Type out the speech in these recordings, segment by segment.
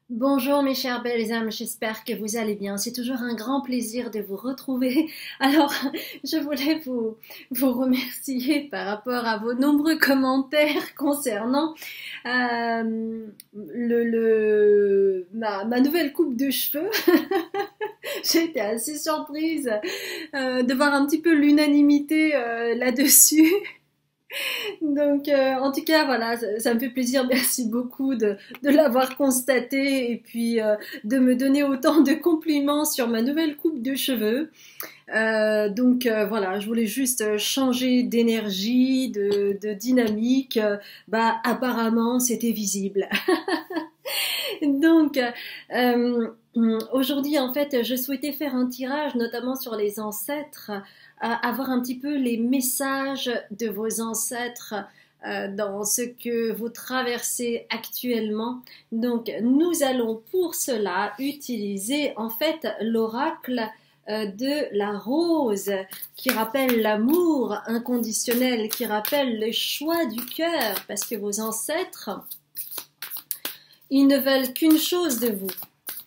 Bonjour mes chères belles âmes, j'espère que vous allez bien. C'est toujours un grand plaisir de vous retrouver. Alors, je voulais vous remercier par rapport à vos nombreux commentaires concernant ma nouvelle coupe de cheveux. J'ai été assez surprise de voir un petit peu l'unanimité là-dessus. Donc, en tout cas, voilà, ça me fait plaisir. Merci beaucoup de l'avoir constaté et puis de me donner autant de compliments sur ma nouvelle coupe de cheveux. Voilà, je voulais juste changer d'énergie, de dynamique. Bah, apparemment, c'était visible. Donc, aujourd'hui, en fait, je souhaitais faire un tirage, notamment sur les ancêtres, avoir un petit peu les messages de vos ancêtres dans ce que vous traversez actuellement. Donc, nous allons pour cela utiliser en fait l'oracle de la rose qui rappelle l'amour inconditionnel, qui rappelle le choix du cœur, parce que vos ancêtres, ils ne veulent qu'une chose de vous,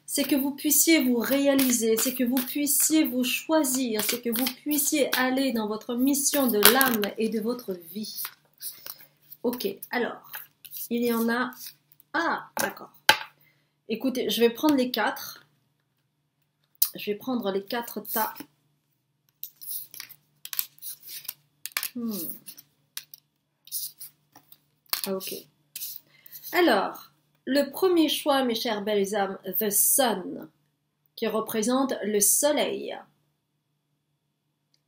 c'est que vous puissiez vous réaliser, c'est que vous puissiez vous choisir, c'est que vous puissiez aller dans votre mission de l'âme et de votre vie. Ok, alors, il y en a... Ah, d'accord. Écoutez, je vais prendre les quatre. Je vais prendre les quatre tas. Ok. Alors, le premier choix, mes chères belles âmes, The Sun, qui représente le soleil.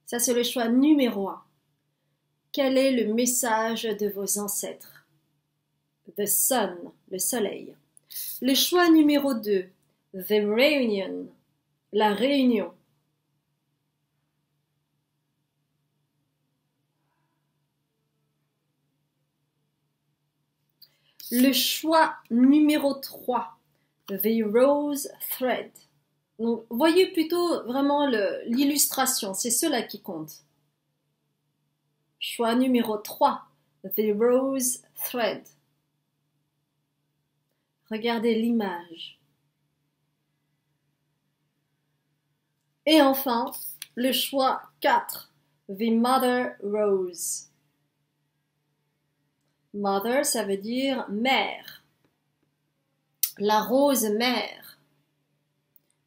Ça, c'est le choix numéro 1. Quel est le message de vos ancêtres? The Sun, le soleil. Le choix numéro 2, The Reunion, la réunion. Le choix numéro 3, The Rose Thread. Donc, voyez plutôt vraiment l'illustration, c'est cela qui compte. Choix numéro 3, The Rose Thread. Regardez l'image. Et enfin, le choix 4, The Mother Rose. Mother, ça veut dire mère. La rose mère.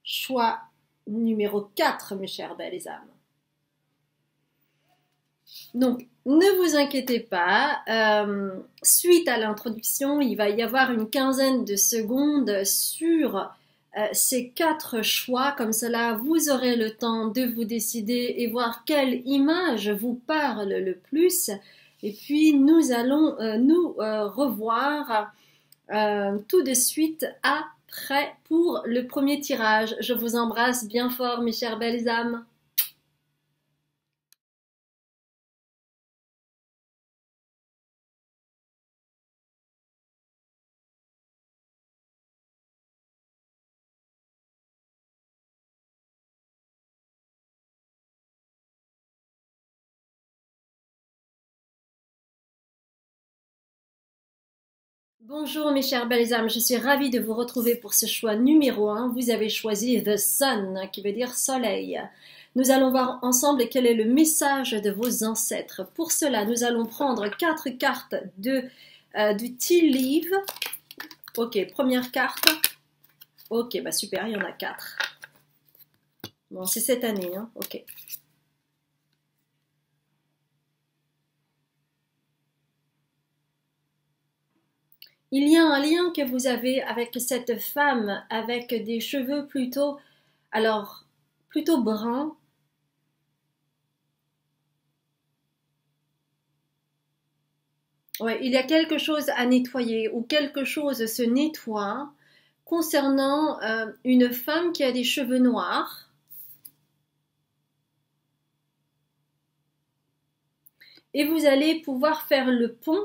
Choix numéro 4, mes chères belles âmes. Donc, ne vous inquiétez pas, suite à l'introduction, il va y avoir une quinzaine de secondes sur ces 4 choix. Comme cela, vous aurez le temps de vous décider et voir quelle image vous parle le plus. Et puis, nous allons nous revoir tout de suite après pour le premier tirage. Je vous embrasse bien fort, mes chères belles âmes. Bonjour mes chères belles âmes, je suis ravie de vous retrouver pour ce choix numéro 1. Vous avez choisi The Sun, qui veut dire soleil. Nous allons voir ensemble quel est le message de vos ancêtres. Pour cela, nous allons prendre 4 cartes du Tea Leaf. Ok, première carte. Ok, bah super, il y en a 4. Bon, c'est cette année, hein. Ok. Il y a un lien que vous avez avec cette femme, avec des cheveux plutôt, alors, plutôt bruns. Ouais, il y a quelque chose à nettoyer ou quelque chose se nettoie concernant une femme qui a des cheveux noirs. Et vous allez pouvoir faire le pont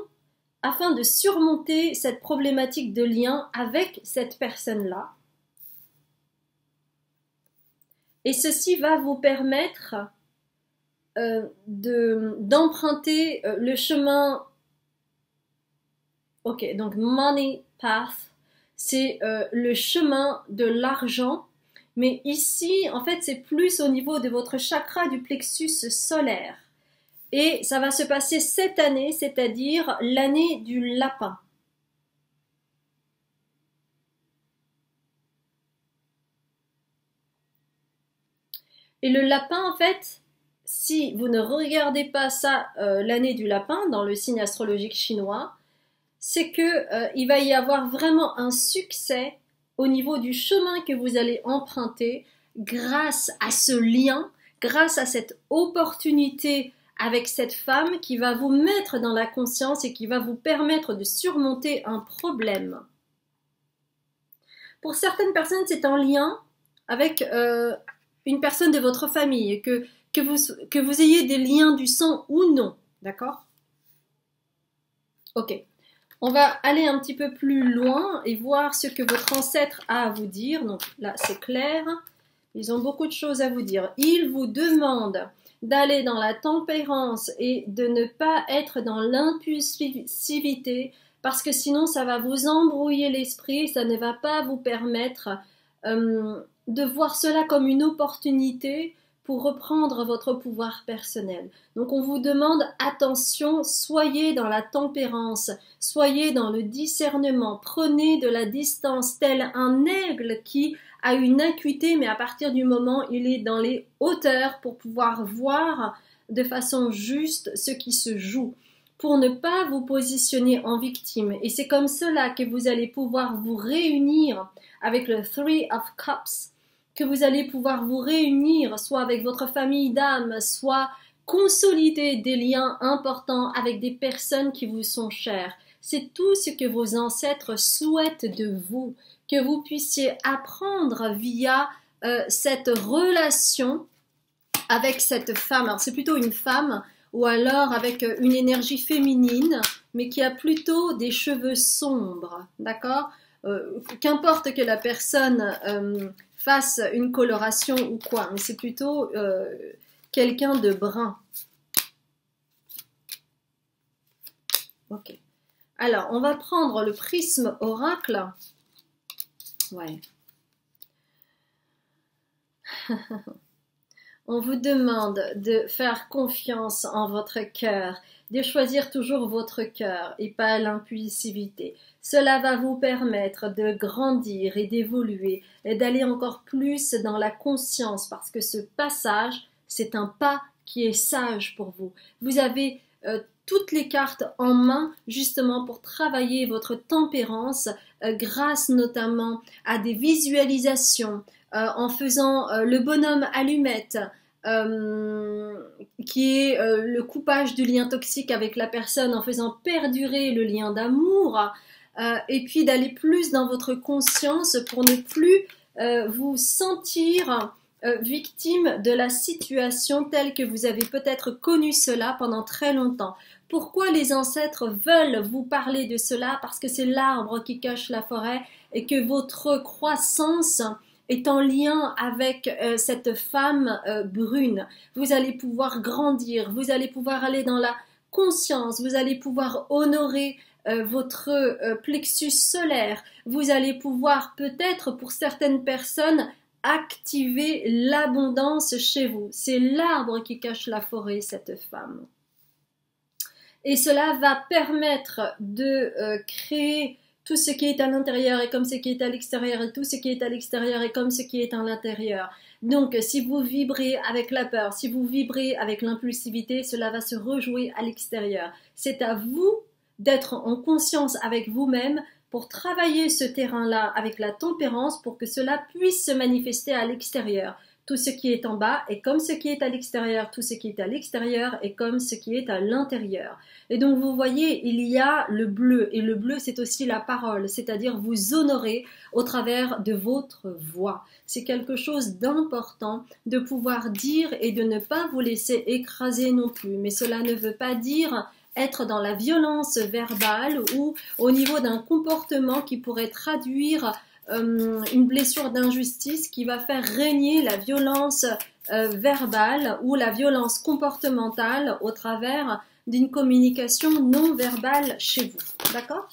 afin de surmonter cette problématique de lien avec cette personne-là. Et ceci va vous permettre d'emprunter le chemin. Ok, donc Money Path, c'est le chemin de l'argent. Mais ici, en fait, c'est plus au niveau de votre chakra du plexus solaire. Et ça va se passer cette année, c'est-à-dire l'année du lapin. Et le lapin, en fait, si vous ne regardez pas ça, l'année du lapin, dans le signe astrologique chinois, c'est que il va y avoir vraiment un succès au niveau du chemin que vous allez emprunter grâce à ce lien, grâce à cette opportunité avec cette femme qui va vous mettre dans la conscience et qui va vous permettre de surmonter un problème. Pour certaines personnes, c'est un lien avec une personne de votre famille, que vous ayez des liens du sang ou non, d'accord? Ok. On va aller un petit peu plus loin et voir ce que votre ancêtre a à vous dire. Donc là, c'est clair. Ils ont beaucoup de choses à vous dire. Ils vous demandent d'aller dans la tempérance et de ne pas être dans l'impulsivité parce que sinon, ça va vous embrouiller l'esprit. Ça ne va pas vous permettre de voir cela comme une opportunité pour reprendre votre pouvoir personnel. Donc on vous demande attention, soyez dans la tempérance, soyez dans le discernement, prenez de la distance tel un aigle qui a une acuité, mais à partir du moment où il est dans les hauteurs pour pouvoir voir de façon juste ce qui se joue, pour ne pas vous positionner en victime. Et c'est comme cela que vous allez pouvoir vous réunir avec le Three of Cups, que vous allez pouvoir vous réunir soit avec votre famille d'âme, soit consolider des liens importants avec des personnes qui vous sont chères. C'est tout ce que vos ancêtres souhaitent de vous, que vous puissiez apprendre via cette relation avec cette femme. Alors c'est plutôt une femme ou alors avec une énergie féminine, mais qui a plutôt des cheveux sombres, d'accord? Qu'importe que la personne fasse une coloration ou quoi, mais c'est plutôt quelqu'un de brun. Ok. Alors, on va prendre le prisme oracle. Ouais. On vous demande de faire confiance en votre cœur, de choisir toujours votre cœur et pas l'impulsivité. Cela va vous permettre de grandir et d'évoluer et d'aller encore plus dans la conscience parce que ce passage, c'est un pas qui est sage pour vous. Vous avez toutes les cartes en main justement pour travailler votre tempérance grâce notamment à des visualisations, en faisant le bonhomme allumette, qui est le coupage du lien toxique avec la personne en faisant perdurer le lien d'amour, et puis d'aller plus dans votre conscience pour ne plus vous sentir victime de la situation telle que vous avez peut-être connu cela pendant très longtemps. Pourquoi les ancêtres veulent vous parler de cela? Parce que c'est l'arbre qui cache la forêt et que votre croissance est en lien avec cette femme brune. Vous allez pouvoir grandir, vous allez pouvoir aller dans la conscience, vous allez pouvoir honorer votre plexus solaire, vous allez pouvoir peut-être pour certaines personnes activer l'abondance chez vous. C'est l'arbre qui cache la forêt, cette femme. Et cela va permettre de créer tout ce qui est à l'intérieur est comme ce qui est à l'extérieur et tout ce qui est à l'extérieur est comme ce qui est à l'intérieur. Donc, si vous vibrez avec la peur, si vous vibrez avec l'impulsivité, cela va se rejouer à l'extérieur. C'est à vous d'être en conscience avec vous-même pour travailler ce terrain-là avec la tempérance pour que cela puisse se manifester à l'extérieur. Tout ce qui est en bas est comme ce qui est à l'extérieur, tout ce qui est à l'extérieur est comme ce qui est à l'intérieur. Et donc vous voyez, il y a le bleu, et le bleu c'est aussi la parole, c'est-à-dire vous honorer au travers de votre voix. C'est quelque chose d'important de pouvoir dire et de ne pas vous laisser écraser non plus, mais cela ne veut pas dire être dans la violence verbale ou au niveau d'un comportement qui pourrait traduire une blessure d'injustice qui va faire régner la violence verbale ou la violence comportementale au travers d'une communication non verbale chez vous. D'accord?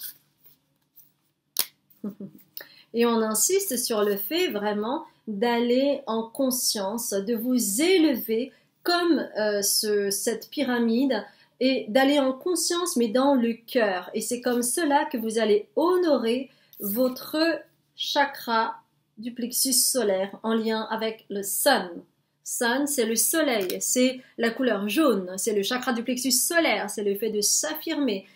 Et on insiste sur le fait vraiment d'aller en conscience, de vous élever comme cette pyramide et d'aller en conscience mais dans le cœur. Et c'est comme cela que vous allez honorer votre chakra du plexus solaire en lien avec le sun. Sun, c'est le soleil, c'est la couleur jaune, c'est le chakra du plexus solaire, c'est le fait de s'affirmer,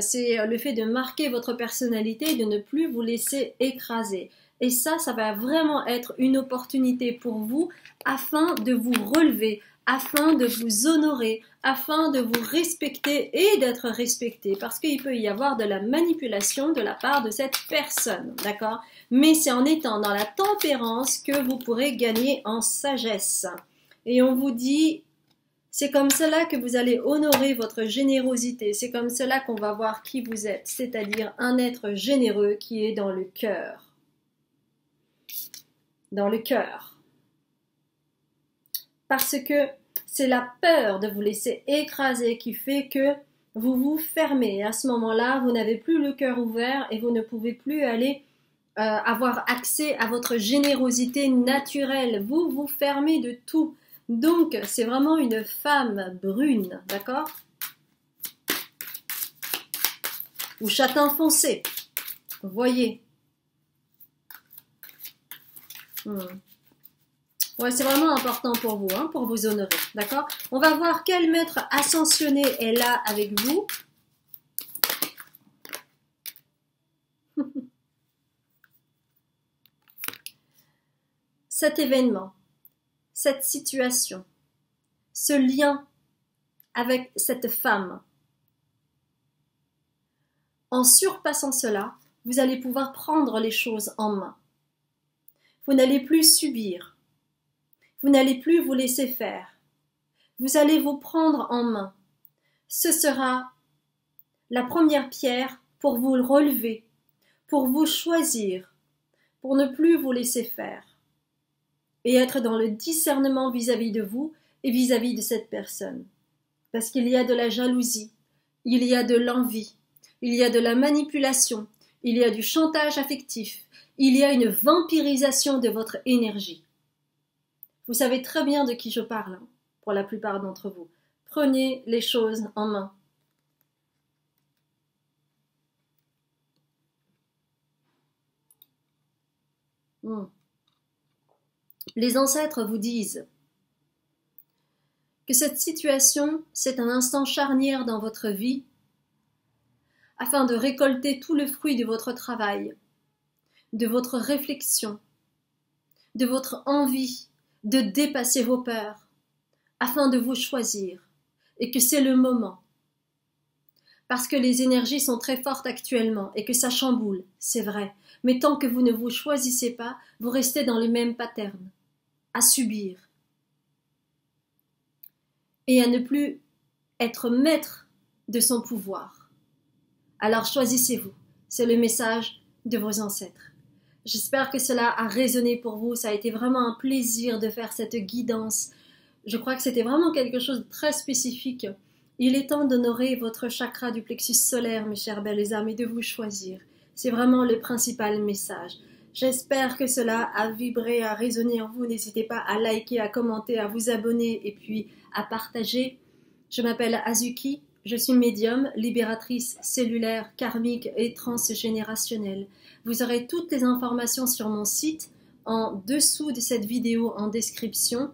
c'est le fait de marquer votre personnalité et de ne plus vous laisser écraser. Et ça va vraiment être une opportunité pour vous afin de vous relever, afin de vous honorer, afin de vous respecter et d'être respecté. Parce qu'il peut y avoir de la manipulation de la part de cette personne, d'accord? Mais c'est en étant dans la tempérance que vous pourrez gagner en sagesse. Et on vous dit, c'est comme cela que vous allez honorer votre générosité. C'est comme cela qu'on va voir qui vous êtes, c'est-à-dire un être généreux qui est dans le cœur. Dans le cœur. Parce que c'est la peur de vous laisser écraser qui fait que vous vous fermez. Et à ce moment-là, vous n'avez plus le cœur ouvert et vous ne pouvez plus aller avoir accès à votre générosité naturelle. Vous vous fermez de tout. Donc, c'est vraiment une femme brune, d'accord? Ou châtain foncé. Vous voyez? Ouais, c'est vraiment important pour vous, hein, pour vous honorer, d'accord? On va voir quel maître ascensionné est là avec vous. Cet événement, cette situation, ce lien avec cette femme, en surpassant cela, vous allez pouvoir prendre les choses en main. Vous n'allez plus subir. Vous n'allez plus vous laisser faire. Vous allez vous prendre en main. Ce sera la première pierre pour vous relever, pour vous choisir, pour ne plus vous laisser faire et être dans le discernement vis-à-vis de vous et vis-à-vis de cette personne. Parce qu'il y a de la jalousie, il y a de l'envie, il y a de la manipulation, il y a du chantage affectif, il y a une vampirisation de votre énergie. Vous savez très bien de qui je parle, hein, pour la plupart d'entre vous. Prenez les choses en main. Les ancêtres vous disent que cette situation, c'est un instant charnière dans votre vie afin de récolter tout le fruit de votre travail, de votre réflexion, de votre envie de dépasser vos peurs, afin de vous choisir, et que c'est le moment. Parce que les énergies sont très fortes actuellement, et que ça chamboule, c'est vrai, mais tant que vous ne vous choisissez pas, vous restez dans les mêmes patterns, à subir, et à ne plus être maître de son pouvoir. Alors choisissez-vous, c'est le message de vos ancêtres. J'espère que cela a résonné pour vous, ça a été vraiment un plaisir de faire cette guidance. Je crois que c'était vraiment quelque chose de très spécifique. Il est temps d'honorer votre chakra du plexus solaire, mes chères belles âmes, et de vous choisir. C'est vraiment le principal message. J'espère que cela a vibré, a résonné en vous. N'hésitez pas à liker, à commenter, à vous abonner et puis à partager. Je m'appelle Azuki, je suis médium, libératrice cellulaire, karmique et transgénérationnelle. Vous aurez toutes les informations sur mon site en dessous de cette vidéo en description.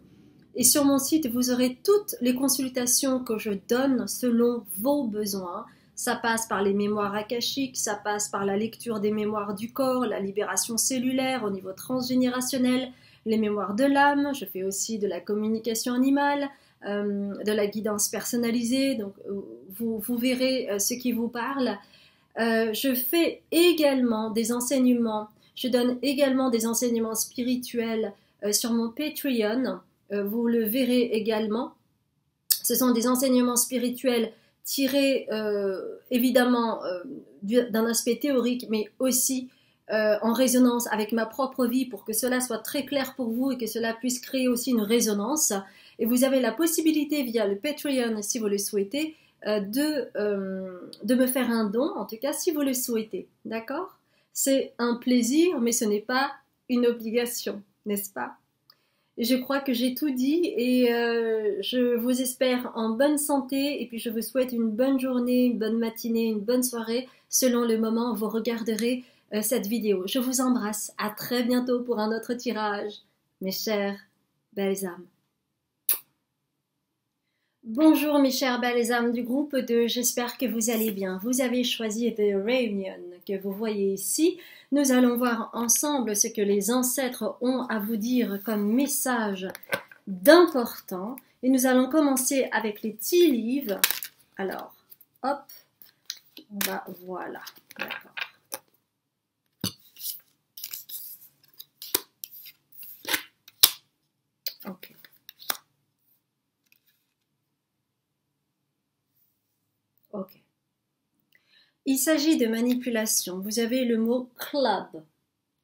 Et sur mon site, vous aurez toutes les consultations que je donne selon vos besoins. Ça passe par les mémoires akashiques, ça passe par la lecture des mémoires du corps, la libération cellulaire au niveau transgénérationnel, les mémoires de l'âme. Je fais aussi de la communication animale, de la guidance personnalisée. Donc, vous verrez ce qui vous parle. Je fais également des enseignements. Je donne également des enseignements spirituels sur mon Patreon. Vous le verrez également. Ce sont des enseignements spirituels tirés évidemment d'un aspect théorique, mais aussi en résonance avec ma propre vie pour que cela soit très clair pour vous et que cela puisse créer aussi une résonance. Et vous avez la possibilité via le Patreon, si vous le souhaitez, de me faire un don, en tout cas si vous le souhaitez, d'accord? C'est un plaisir, mais ce n'est pas une obligation, n'est-ce pas? Je crois que j'ai tout dit et je vous espère en bonne santé et puis je vous souhaite une bonne journée, une bonne matinée, une bonne soirée selon le moment où vous regarderez cette vidéo. Je vous embrasse. À très bientôt pour un autre tirage, mes chères belles âmes. Bonjour mes chères belles âmes du groupe de J'espère que vous allez bien. Vous avez choisi The Reunion que vous voyez ici. Nous allons voir ensemble ce que les ancêtres ont à vous dire comme message d'important. Et nous allons commencer avec les tea leaves. Alors, hop, on va, voilà, d'accord. Ok. Ok. Il s'agit de manipulation. Vous avez le mot club.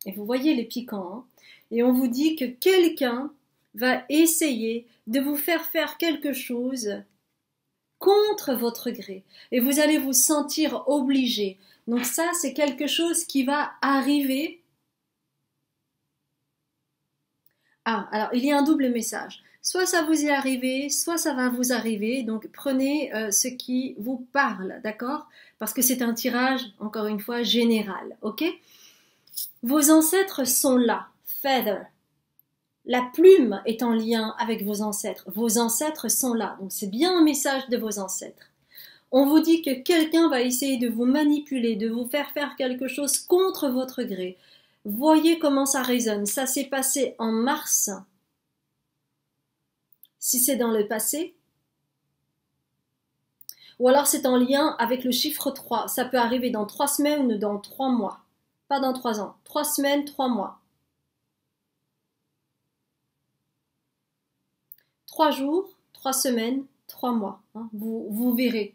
Et vous voyez les piquants. Hein, et on vous dit que quelqu'un va essayer de vous faire faire quelque chose contre votre gré. Et vous allez vous sentir obligé. Donc ça, c'est quelque chose qui va arriver. Ah, alors il y a un double message. Soit ça vous est arrivé, soit ça va vous arriver. Donc prenez ce qui vous parle, d'accord? Parce que c'est un tirage, encore une fois, général, ok? Vos ancêtres sont là, feather. La plume est en lien avec vos ancêtres. Vos ancêtres sont là. Donc c'est bien un message de vos ancêtres. On vous dit que quelqu'un va essayer de vous manipuler, de vous faire faire quelque chose contre votre gré. Voyez comment ça résonne. Ça s'est passé en mars. Si c'est dans le passé. Ou alors c'est en lien avec le chiffre 3. Ça peut arriver dans 3 semaines ou dans 3 mois. Pas dans 3 ans. 3 semaines, 3 mois. 3 jours, 3 semaines, 3 mois. Hein, vous verrez.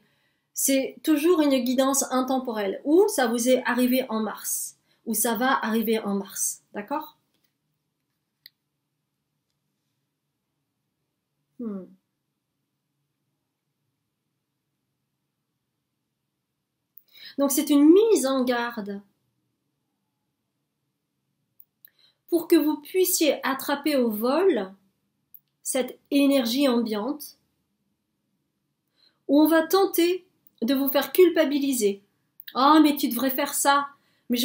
C'est toujours une guidance intemporelle. Ou ça vous est arrivé en mars. Ou ça va arriver en mars. D'accord? Donc c'est une mise en garde pour que vous puissiez attraper au vol cette énergie ambiante où on va tenter de vous faire culpabiliser. Ah, mais tu devrais faire ça. Mais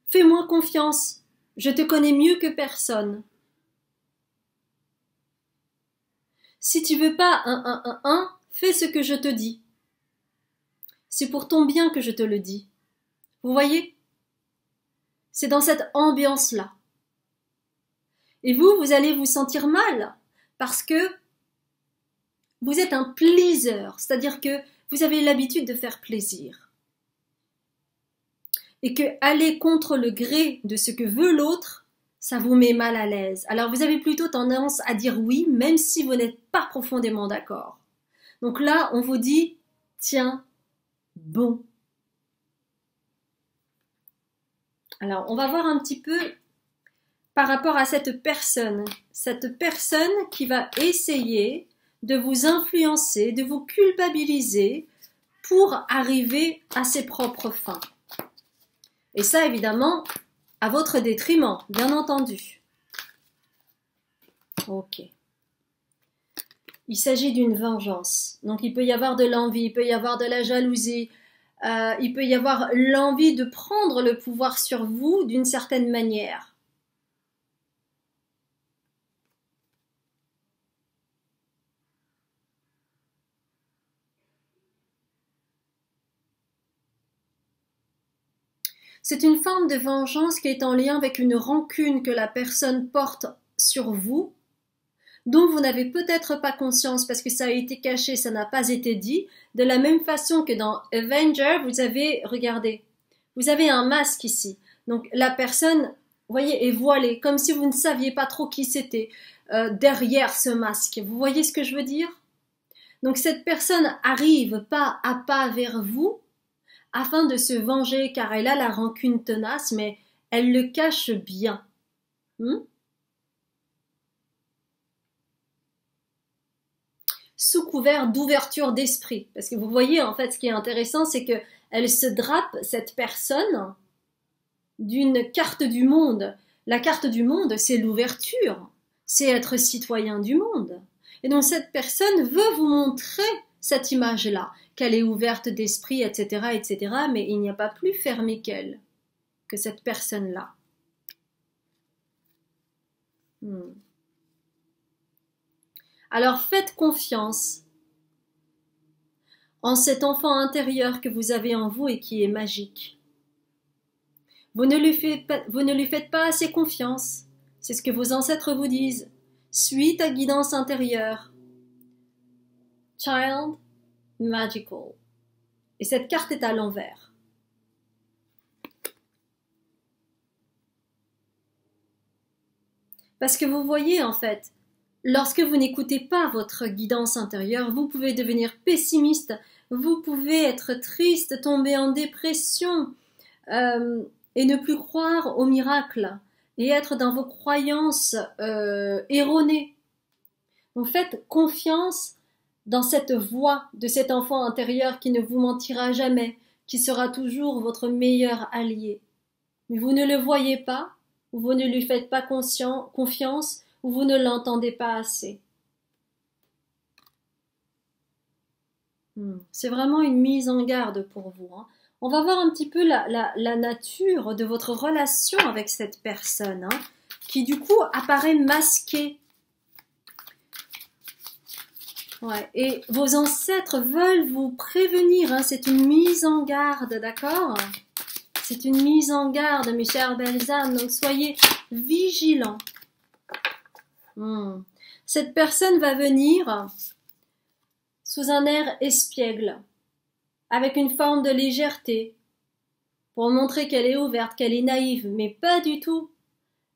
fais-moi confiance. Je te connais mieux que personne. Si tu veux pas fais ce que je te dis. C'est pour ton bien que je te le dis. Vous voyez? C'est dans cette ambiance-là. Et vous allez vous sentir mal parce que vous êtes un pleaser, c'est-à-dire que vous avez l'habitude de faire plaisir. Et que aller contre le gré de ce que veut l'autre, ça vous met mal à l'aise. Alors vous avez plutôt tendance à dire oui, même si vous n'êtes pas profondément d'accord. Donc là, on vous dit, tiens, bon. Alors, on va voir un petit peu par rapport à cette personne qui va essayer de vous influencer, de vous culpabiliser pour arriver à ses propres fins. Et ça, évidemment, à votre détriment, bien entendu. Ok. Il s'agit d'une vengeance. Donc, il peut y avoir de l'envie, il peut y avoir de la jalousie, il peut y avoir l'envie de prendre le pouvoir sur vous d'une certaine manière. C'est une forme de vengeance qui est en lien avec une rancune que la personne porte sur vous, dont vous n'avez peut-être pas conscience parce que ça a été caché, ça n'a pas été dit. De la même façon que dans Avenger, vous avez, regardez, vous avez un masque ici. Donc la personne, vous voyez, est voilée, comme si vous ne saviez pas trop qui c'était derrière ce masque. Vous voyez ce que je veux dire? Donc cette personne arrive pas à pas vers vous, afin de se venger, car elle a la rancune tenace, mais elle le cache bien. sous couvert d'ouverture d'esprit. Parce que vous voyez, en fait, ce qui est intéressant, c'est que elle se drape, cette personne, d'une carte du monde. La carte du monde, c'est l'ouverture, c'est être citoyen du monde. Et donc cette personne veut vous montrer cette image-là, qu'elle est ouverte d'esprit, etc., etc., mais il n'y a pas plus fermé qu'elle, que cette personne-là. Alors faites confiance en cet enfant intérieur que vous avez en vous et qui est magique. Vous ne lui faites pas assez confiance. C'est ce que vos ancêtres vous disent. Suis ta guidance intérieure. Child Magical. Et cette carte est à l'envers. Parce que vous voyez, en fait, lorsque vous n'écoutez pas votre guidance intérieure, vous pouvez devenir pessimiste, vous pouvez être triste, tomber en dépression, et ne plus croire au miracle, et être dans vos croyances erronées. Donc faites confiance dans cette voix de cet enfant intérieur qui ne vous mentira jamais, qui sera toujours votre meilleur allié. Mais vous ne le voyez pas, ou vous ne lui faites pas confiance, ou vous ne l'entendez pas assez. C'est vraiment une mise en garde pour vous. On va voir un petit peu la nature de votre relation avec cette personne, qui du coup apparaît masquée. Ouais. Et vos ancêtres veulent vous prévenir, c'est une mise en garde, d'accord? C'est une mise en garde, mes chères belles âmes, donc soyez vigilants. Cette personne va venir sous un air espiègle, avec une forme de légèreté, pour montrer qu'elle est ouverte, qu'elle est naïve, mais pas du tout.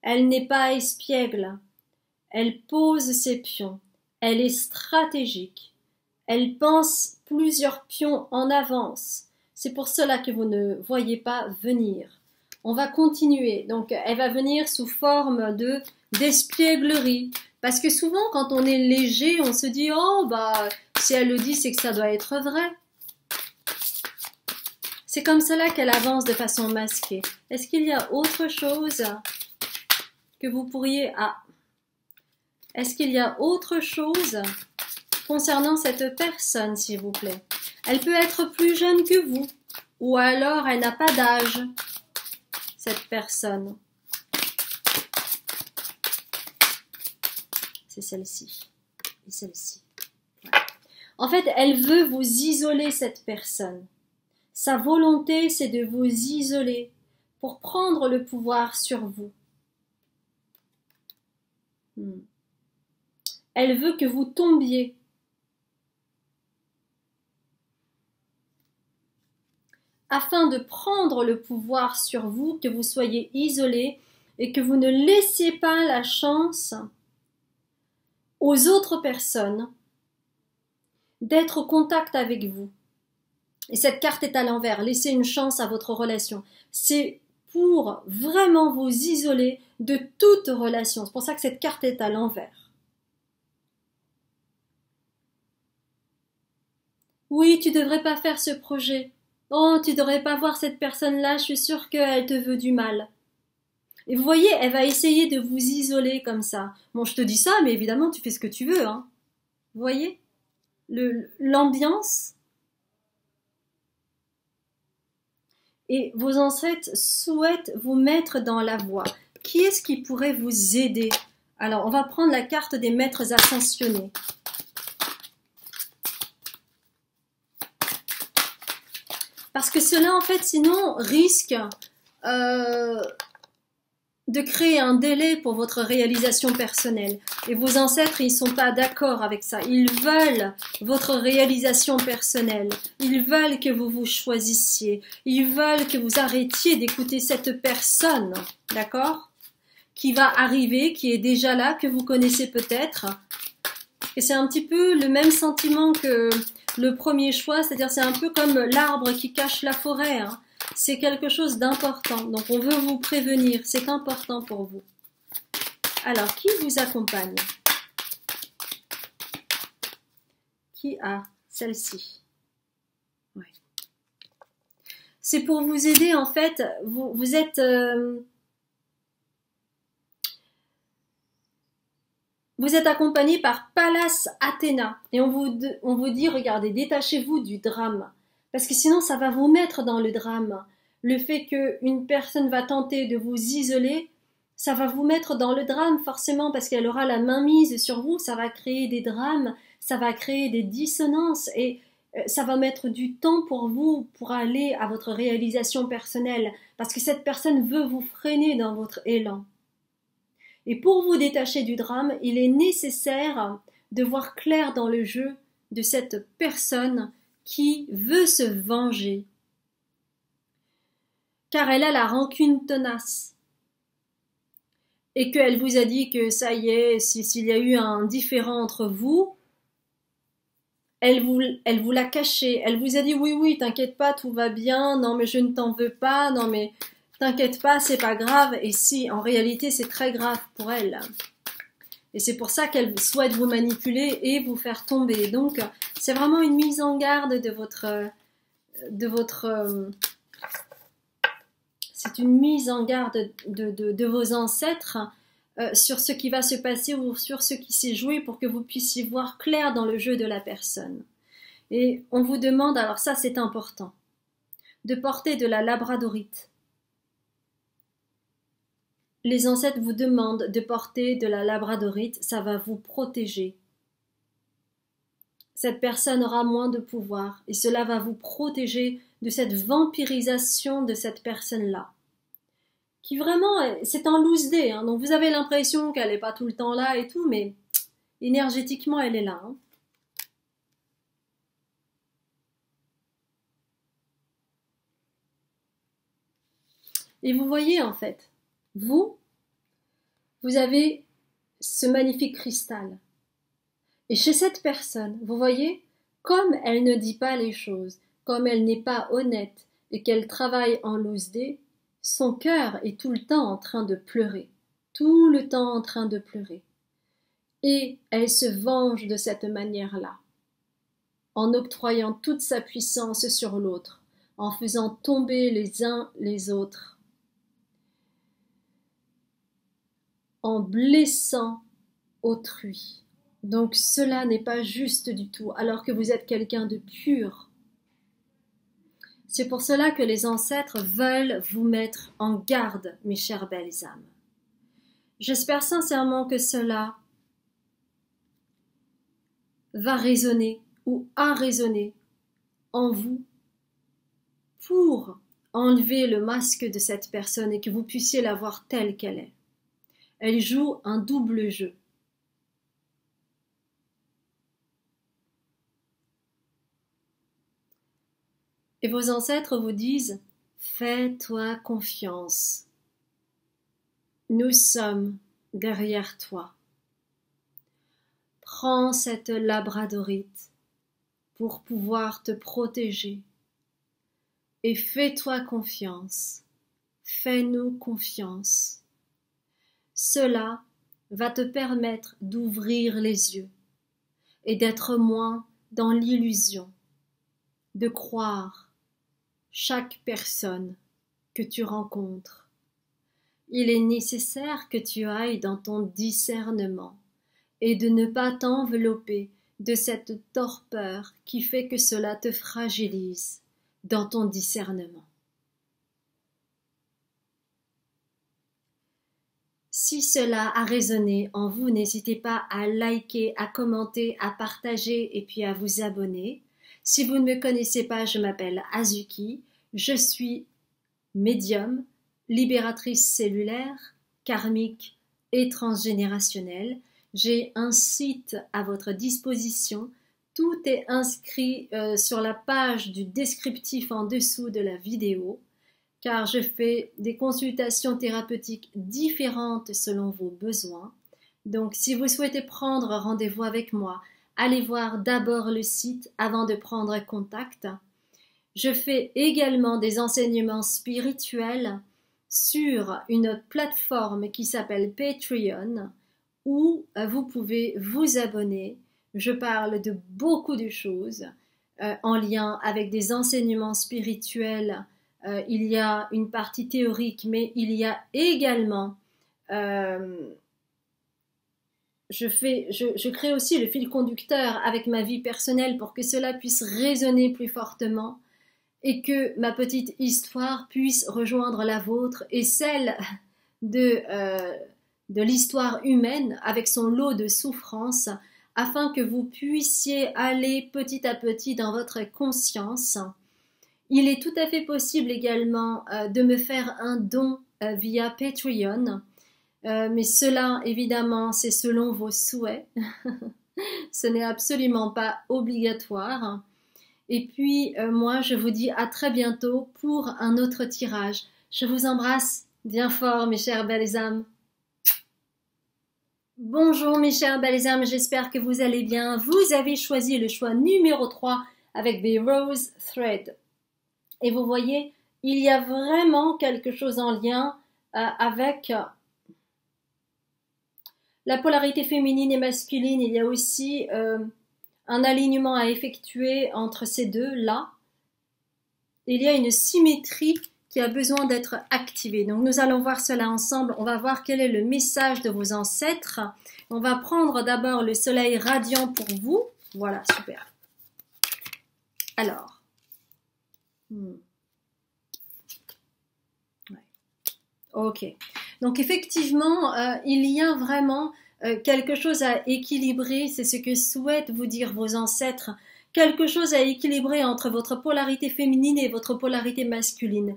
Elle n'est pas espiègle. Elle pose ses pions. Elle est stratégique. Elle pense plusieurs pions en avance. C'est pour cela que vous ne voyez pas venir. On va continuer. Donc, elle va venir sous forme d'espièglerie. Parce que souvent, quand on est léger, on se dit « Oh, bah, si elle le dit, c'est que ça doit être vrai. » C'est comme cela qu'elle avance de façon masquée. Est-ce qu'il y a autre chose que vous pourriez... Est-ce qu'il y a autre chose concernant cette personne, s'il vous plaît? Elle peut être plus jeune que vous, ou alors elle n'a pas d'âge, cette personne. C'est celle-ci et celle-ci. Ouais. En fait, elle veut vous isoler, cette personne. Sa volonté, c'est de vous isoler pour prendre le pouvoir sur vous. Elle veut que vous tombiez. Afin de prendre le pouvoir sur vous, que vous soyez isolés et que vous ne laissiez pas la chance aux autres personnes d'être au contact avec vous. Et cette carte est à l'envers. Laissez une chance à votre relation. C'est pour vraiment vous isoler de toute relation. C'est pour ça que cette carte est à l'envers. Oui, tu devrais pas faire ce projet. Oh, tu devrais pas voir cette personne-là, je suis sûre qu'elle te veut du mal. Et vous voyez, elle va essayer de vous isoler comme ça. Bon, je te dis ça, mais évidemment, tu fais ce que tu veux, Vous voyez l'ambiance. Et vos ancêtres souhaitent vous mettre dans la voie. Qui est-ce qui pourrait vous aider? Alors, on va prendre la carte des maîtres ascensionnés. Parce que cela, en fait, sinon, risque de créer un délai pour votre réalisation personnelle. Et vos ancêtres, ils ne sont pas d'accord avec ça. Ils veulent votre réalisation personnelle. Ils veulent que vous vous choisissiez. Ils veulent que vous arrêtiez d'écouter cette personne, d'accord? Qui va arriver, qui est déjà là, que vous connaissez peut-être. Et c'est un petit peu le même sentiment que le premier choix, c'est-à-dire c'est un peu comme l'arbre qui cache la forêt. C'est quelque chose d'important. Donc on veut vous prévenir, c'est important pour vous. Alors, qui vous accompagne? Qui a celle-ci? Ouais. C'est pour vous aider, en fait, vous êtes... vous êtes accompagné par Pallas Athéna. Et on vous dit, regardez, détachez-vous du drame. Parce que sinon, ça va vous mettre dans le drame. Le fait qu'une personne va tenter de vous isoler, ça va vous mettre dans le drame forcément parce qu'elle aura la main mise sur vous. Ça va créer des drames, ça va créer des dissonances et ça va mettre du temps pour vous pour aller à votre réalisation personnelle. Parce que cette personne veut vous freiner dans votre élan. Et pour vous détacher du drame, il est nécessaire de voir clair dans le jeu de cette personne qui veut se venger. Car elle a la rancune tenace. Et qu'elle vous a dit que ça y est, s'il y a eu un différend entre vous, elle vous l'a caché. Elle vous a dit oui, t'inquiète pas, tout va bien, non mais je ne t'en veux pas, non mais... t'inquiète pas, c'est pas grave. Et si, en réalité, c'est très grave pour elle. Et c'est pour ça qu'elle souhaite vous manipuler et vous faire tomber. Donc, c'est vraiment une mise en garde c'est une mise en garde de vos ancêtres sur ce qui va se passer ou sur ce qui s'est joué pour que vous puissiez voir clair dans le jeu de la personne. Et on vous demande, alors ça c'est important, de porter de la labradorite. Les ancêtres vous demandent de porter de la labradorite, ça va vous protéger. Cette personne aura moins de pouvoir et cela va vous protéger de cette vampirisation de cette personne-là. Qui vraiment, c'est un loose day, hein, donc vous avez l'impression qu'elle n'est pas tout le temps là et tout, mais énergétiquement elle est là. Hein. Et vous voyez en fait, vous avez ce magnifique cristal. Et chez cette personne, vous voyez, comme elle ne dit pas les choses, comme elle n'est pas honnête et qu'elle travaille en loose day, son cœur est tout le temps en train de pleurer, tout le temps en train de pleurer. Et elle se venge de cette manière-là, en octroyant toute sa puissance sur l'autre, en faisant tomber les uns les autres, en blessant autrui. Donc cela n'est pas juste du tout, alors que vous êtes quelqu'un de pur. C'est pour cela que les ancêtres veulent vous mettre en garde, mes chères belles âmes. J'espère sincèrement que cela va résonner ou a résonné en vous pour enlever le masque de cette personne et que vous puissiez la voir telle qu'elle est. Elle joue un double jeu. Et vos ancêtres vous disent « Fais-toi confiance. Nous sommes derrière toi. Prends cette labradorite pour pouvoir te protéger. Et fais-toi confiance. Fais-nous confiance. Cela va te permettre d'ouvrir les yeux et d'être moins dans l'illusion, de croire chaque personne que tu rencontres. Il est nécessaire que tu ailles dans ton discernement et de ne pas t'envelopper de cette torpeur qui fait que cela te fragilise dans ton discernement. Si cela a résonné en vous, n'hésitez pas à liker, à commenter, à partager et puis à vous abonner. Si vous ne me connaissez pas, je m'appelle Azuki, je suis médium, libératrice cellulaire, karmique et transgénérationnelle. J'ai un site à votre disposition. Tout est inscrit sur la page du descriptif en dessous de la vidéo, car je fais des consultations thérapeutiques différentes selon vos besoins. Donc, si vous souhaitez prendre rendez-vous avec moi, allez voir d'abord le site avant de prendre contact. Je fais également des enseignements spirituels sur une plateforme qui s'appelle Patreon où vous pouvez vous abonner, je parle de beaucoup de choses en lien avec des enseignements spirituels. Il y a une partie théorique, mais il y a également je crée aussi le fil conducteur avec ma vie personnelle pour que cela puisse résonner plus fortement et que ma petite histoire puisse rejoindre la vôtre et celle de, de l'histoire humaine avec son lot de souffrances afin que vous puissiez aller petit à petit dans votre conscience. Il est tout à fait possible également de me faire un don via Patreon. Mais cela, évidemment, c'est selon vos souhaits. Ce n'est absolument pas obligatoire. Et puis, moi, je vous dis à très bientôt pour un autre tirage. Je vous embrasse bien fort, mes chères belles âmes. Bonjour, mes chères belles âmes, j'espère que vous allez bien. Vous avez choisi le choix numéro 3 avec des Rose Thread. Et vous voyez, il y a vraiment quelque chose en lien avec la polarité féminine et masculine. Il y a aussi un alignement à effectuer entre ces deux-là. Il y a une symétrie qui a besoin d'être activée. Donc nous allons voir cela ensemble. On va voir quel est le message de vos ancêtres. On va prendre d'abord le soleil radiant pour vous. Voilà, super. Alors. Ok. Donc effectivement, il y a vraiment quelque chose à équilibrer, c'est ce que souhaitent vous dire vos ancêtres, quelque chose à équilibrer entre votre polarité féminine et votre polarité masculine.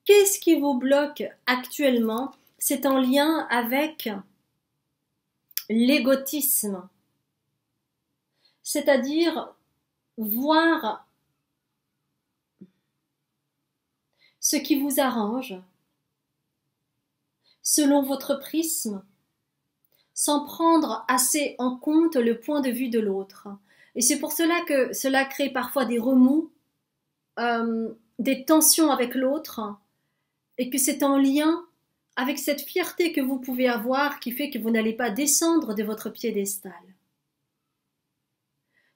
Qu'est-ce qui vous bloque actuellement? C'est en lien avec l'égotisme, c'est-à-dire voir ce qui vous arrange, selon votre prisme, sans prendre assez en compte le point de vue de l'autre. Et c'est pour cela que cela crée parfois des remous, des tensions avec l'autre, et que c'est en lien avec cette fierté que vous pouvez avoir qui fait que vous n'allez pas descendre de votre piédestal.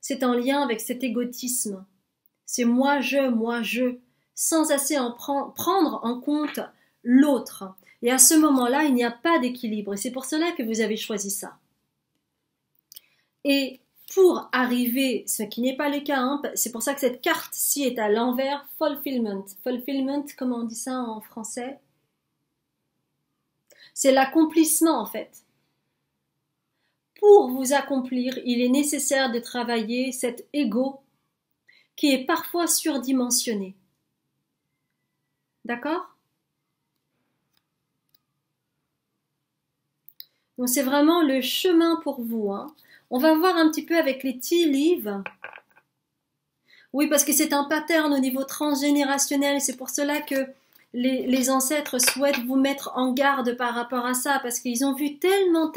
C'est en lien avec cet égotisme. C'est moi, je, sans assez prendre en compte l'autre. Et à ce moment-là, il n'y a pas d'équilibre. Et c'est pour cela que vous avez choisi ça. Et pour arriver, ce qui n'est pas le cas, hein, c'est pour ça que cette carte-ci est à l'envers, fulfillment. Fulfillment, comment on dit ça en français? C'est l'accomplissement en fait. Pour vous accomplir, il est nécessaire de travailler cet ego qui est parfois surdimensionné. D'accord? Donc c'est vraiment le chemin pour vous. Hein. On va voir un petit peu avec les tea leaves. Oui, parce que c'est un pattern au niveau transgénérationnel. C'est pour cela que les ancêtres souhaitent vous mettre en garde par rapport à ça. Parce qu'ils ont vu tellement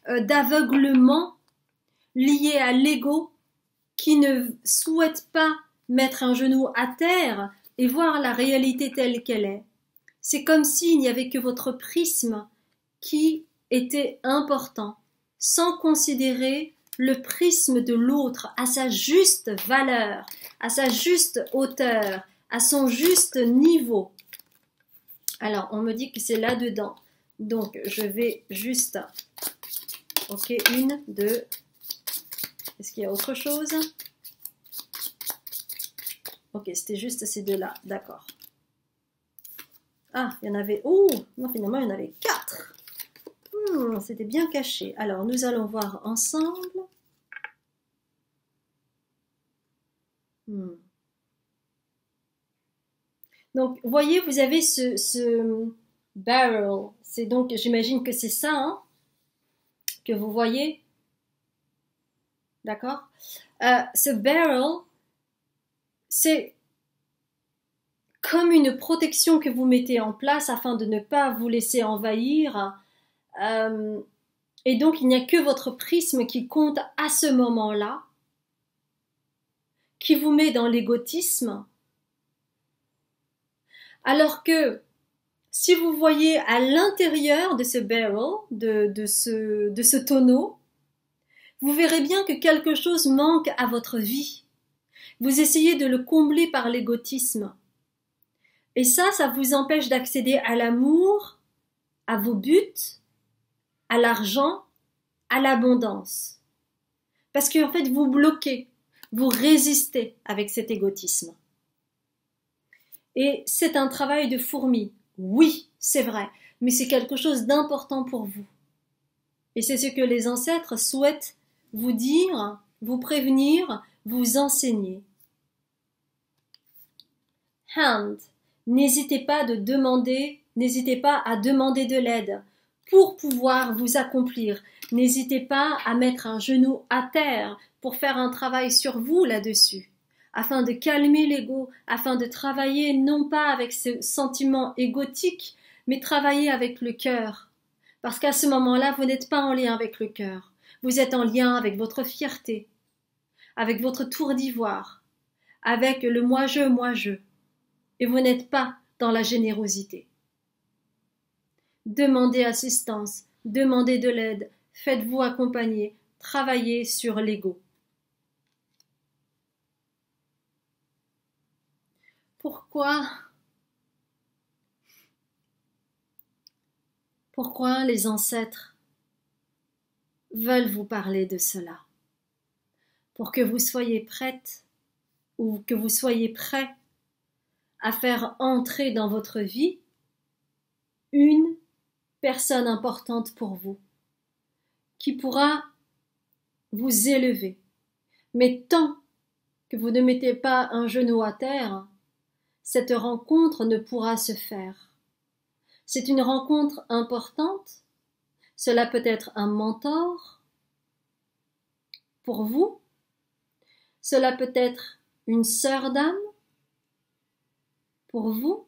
d'aveuglement lié à l'ego qui ne souhaitent pas mettre un genou à terre et voir la réalité telle qu'elle est. C'est comme s'il n'y avait que votre prisme qui était important, sans considérer le prisme de l'autre à sa juste valeur, à sa juste hauteur, à son juste niveau. Alors, on me dit que c'est là-dedans. Donc, je vais juste... Ok, 1, 2... Est-ce qu'il y a autre chose? Ok, c'était juste ces deux-là, d'accord. Ah, il y en avait... Oh, non, finalement, il y en avait 4. C'était bien caché. Alors, nous allons voir ensemble. Donc, vous voyez, vous avez ce barrel. C'est donc, j'imagine que c'est ça, hein, que vous voyez. D'accord? Ce barrel, c'est comme une protection que vous mettez en place afin de ne pas vous laisser envahir. Et donc, il n'y a que votre prisme qui compte à ce moment-là, qui vous met dans l'égotisme. Alors que si vous voyez à l'intérieur de ce barrel, de ce tonneau, Vous verrez bien que quelque chose manque à votre vie. Vous essayez de le combler par l'égotisme. Et ça vous empêche d'accéder à l'amour, à vos buts, à l'argent, à l'abondance. Parce qu'en fait, vous bloquez, vous résistez avec cet égotisme. Et c'est un travail de fourmi. Oui, c'est vrai, mais c'est quelque chose d'important pour vous. Et c'est ce que les ancêtres souhaitent vous dire, vous prévenir, vous enseigner. Hand. N'hésitez pas à demander de l'aide pour pouvoir vous accomplir. N'hésitez pas à mettre un genou à terre pour faire un travail sur vous là-dessus, afin de calmer l'ego, afin de travailler non pas avec ce sentiment égotique, mais travailler avec le cœur. Parce qu'à ce moment-là, vous n'êtes pas en lien avec le cœur. Vous êtes en lien avec votre fierté, avec votre tour d'ivoire, avec le moi-je. Et vous n'êtes pas dans la générosité. Demandez assistance, demandez de l'aide, faites-vous accompagner, travaillez sur l'ego. Pourquoi les ancêtres veulent vous parler de cela? Pour que vous soyez prête ou que vous soyez prêt à faire entrer dans votre vie une personne importante pour vous, qui pourra vous élever. Mais tant que vous ne mettez pas un genou à terre, cette rencontre ne pourra se faire. C'est une rencontre importante. Cela peut être un mentor pour vous. Cela peut être une sœur d'âme pour vous.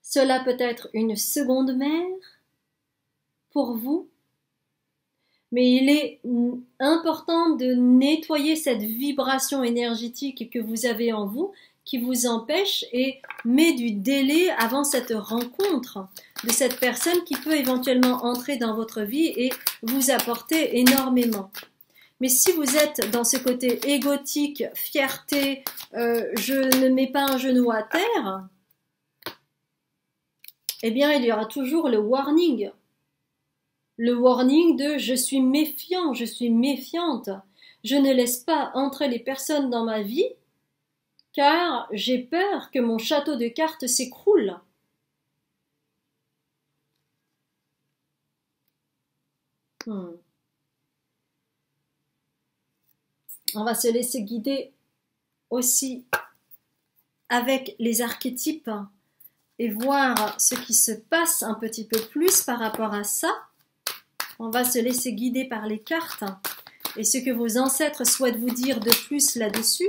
Cela peut être une seconde mère pour vous. Mais il est important de nettoyer cette vibration énergétique que vous avez en vous, qui vous empêche et met du délai avant cette rencontre de cette personne qui peut éventuellement entrer dans votre vie et vous apporter énormément. Mais si vous êtes dans ce côté égotique, fierté, je ne mets pas un genou à terre, eh bien il y aura toujours le warning. Le warning de je suis méfiant, je suis méfiante. Je ne laisse pas entrer les personnes dans ma vie car j'ai peur que mon château de cartes s'écroule. On va se laisser guider aussi avec les archétypes et voir ce qui se passe un petit peu plus par rapport à ça. On va se laisser guider par les cartes et ce que vos ancêtres souhaitent vous dire de plus là-dessus.